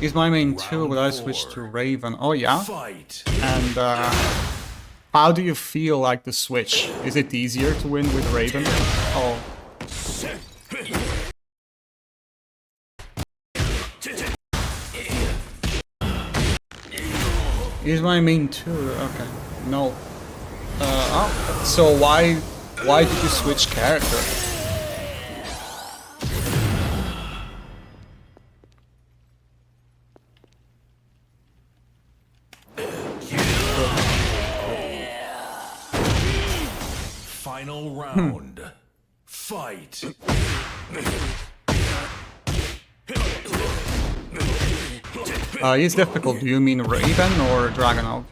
He's my main 2, but I switched to Raven. Oh yeah? Fight. And how do you feel like the switch? Is it easier to win with Raven? Oh. He's my main 2, okay. No. Oh. So why did you switch character? Final round. Fight. He's difficult. Do you mean Raven or Dragonov?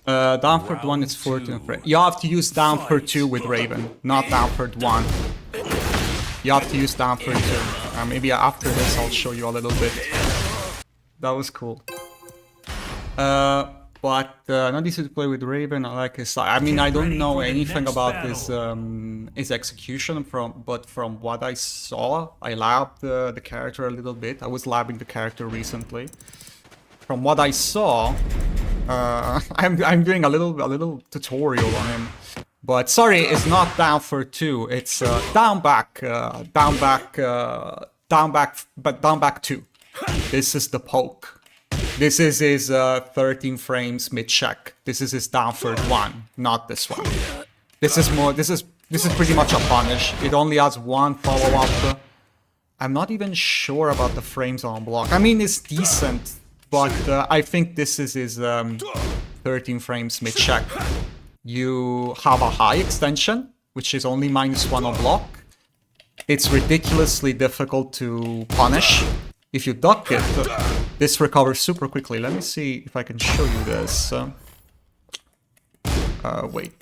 Down for 1 is 14 frames. You have to use down for 2 with Raven, not down for 1. You have to use down for 2. Maybe after this I'll show you a little bit. That was cool. But not easy to play with Raven. I like his style. I mean, I don't know anything about his execution but from what I saw, I labbed the character a little bit. I was labbing the character recently. From what I saw, I'm doing a little tutorial on him. But sorry, it's not down for 2. It's down back, but down back 2. This is the poke. This is his 13 frames mid check. This is his down for 1, not this one. This is more. This is pretty much a punish. It only has 1 follow up. I'm not even sure about the frames on block. I mean, it's decent, but I think this is his 13 frames mid check. You have a high extension, which is only -1 on block. It's ridiculously difficult to punish. If you duck it, this recovers super quickly. Let me see if I can show you this. Wait.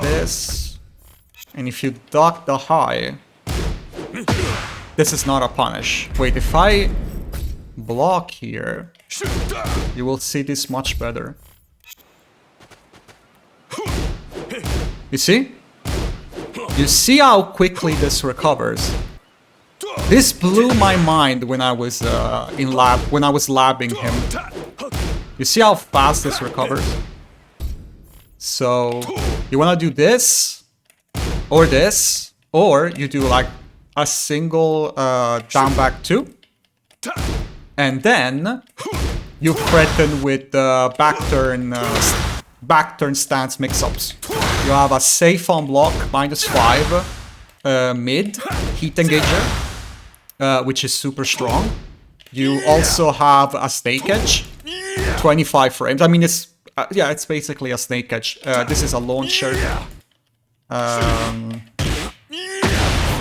This. And if you duck the high, this is not a punish. Wait, if I block here, you will see this much better. You see? You see how quickly this recovers. This blew my mind when I was labbing him. You see how fast this recovers? So you wanna do this, or you do like a single down back 2, and then you threaten with back turn stance mix-ups. You have a safe on block -5 mid heat engager. Which is super strong. You also have a snake edge, 25 frames. I mean, it's yeah, it's basically a snake edge. This is a launcher.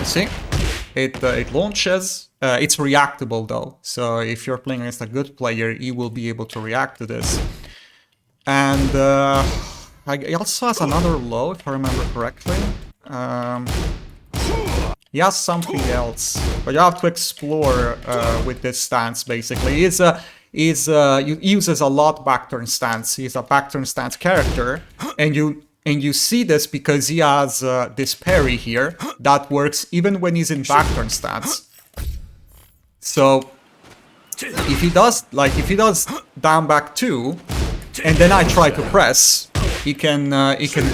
See, it launches. It's reactable though, so if you're playing against a good player, he will be able to react to this. And he also has another low, if I remember correctly. He has something else, but you have to explore with this stance, basically. He uses a lot backturn stance. He's a backturn stance character, and you see this because he has this parry here that works even when he's in backturn stance. So if he does down back 2, and then I try to press, he can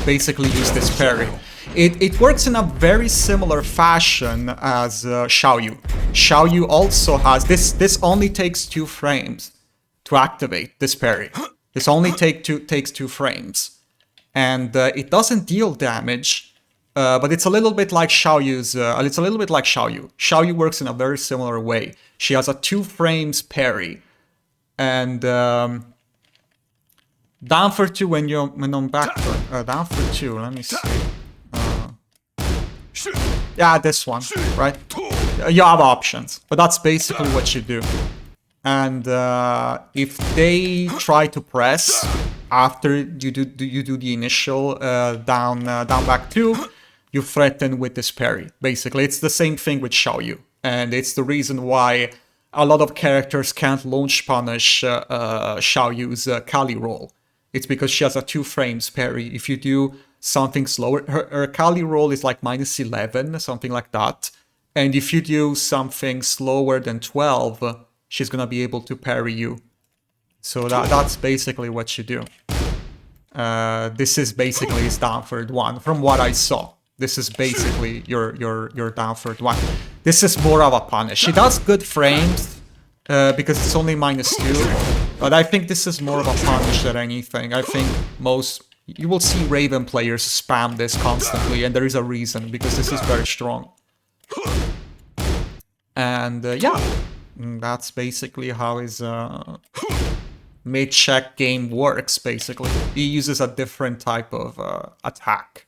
basically use this parry. It works in a very similar fashion as Xiaoyu. Xiaoyu also has this only takes 2 frames to activate this parry. This only takes 2 frames, and it doesn't deal damage, but it's a little bit like Xiaoyu's. It's a little bit like Xiaoyu. Xiaoyu works in a very similar way. She has a 2 frames parry, and down for 2 when on back down for 2. Let me see. Yeah, this one, right? You have options, but that's basically what you do. And if they try to press after you do the initial down back 2, you threaten with this parry. Basically, it's the same thing with Xiaoyu, and it's the reason why a lot of characters can't launch punish Xiaoyu's Kali roll. It's because she has a 2 frames parry. If you do something slower, her Kali roll is like -11, something like that. And if you do something slower than 12, she's gonna be able to parry you. So that's basically what you do. This is basically his down third one, from what I saw. This is basically your down third one. This is more of a punish. She does good frames, because it's only -2, but I think this is more of a punish than anything. I think you will see Raven players spam this constantly, and there is a reason, because this is very strong. And yeah, that's basically how his mid-check game works, basically. He uses a different type of attack.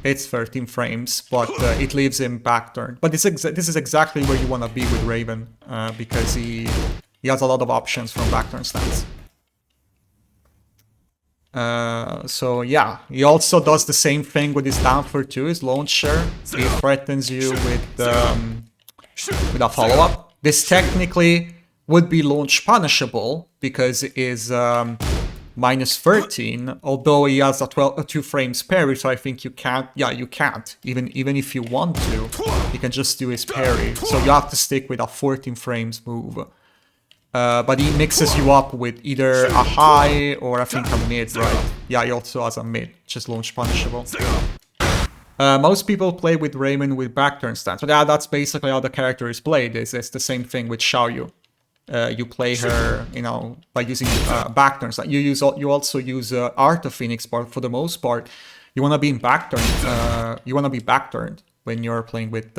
It's 13 frames, but it leaves him backturned. But this is exactly where you want to be with Raven, because he has a lot of options from backturn stance. So yeah, he also does the same thing with his down third too, his launcher. He threatens you with a follow-up. This technically would be launch punishable because it is -13, although he has a 2 frames parry, so I think you can't. Yeah, you can't. Even if you want to, you can just do his parry. So you have to stick with a 14 frames move. But he mixes you up with either a high or I think a mid, right? Yeah, he also has a mid, which is launch punishable. Most people play with Raven with backturn stance, but yeah, that's basically how the character is played. It's the same thing with Xiaoyu. You play her, you know, by using backturn stance. You also use Art of Phoenix, but for the most part, you want to be in backturn. You want to be backturned when you're playing with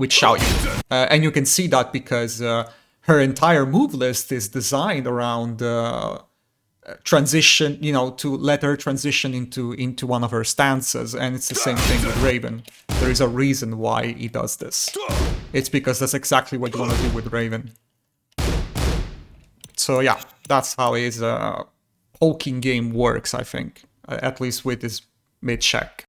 Xiaoyu, and you can see that because her entire move list is designed around transition, you know, to let her transition into one of her stances, and it's the same thing with Raven. There is a reason why he does this. It's because that's exactly what you want to do with Raven. So yeah, that's how his poking game works, I think, at least with his mid-check.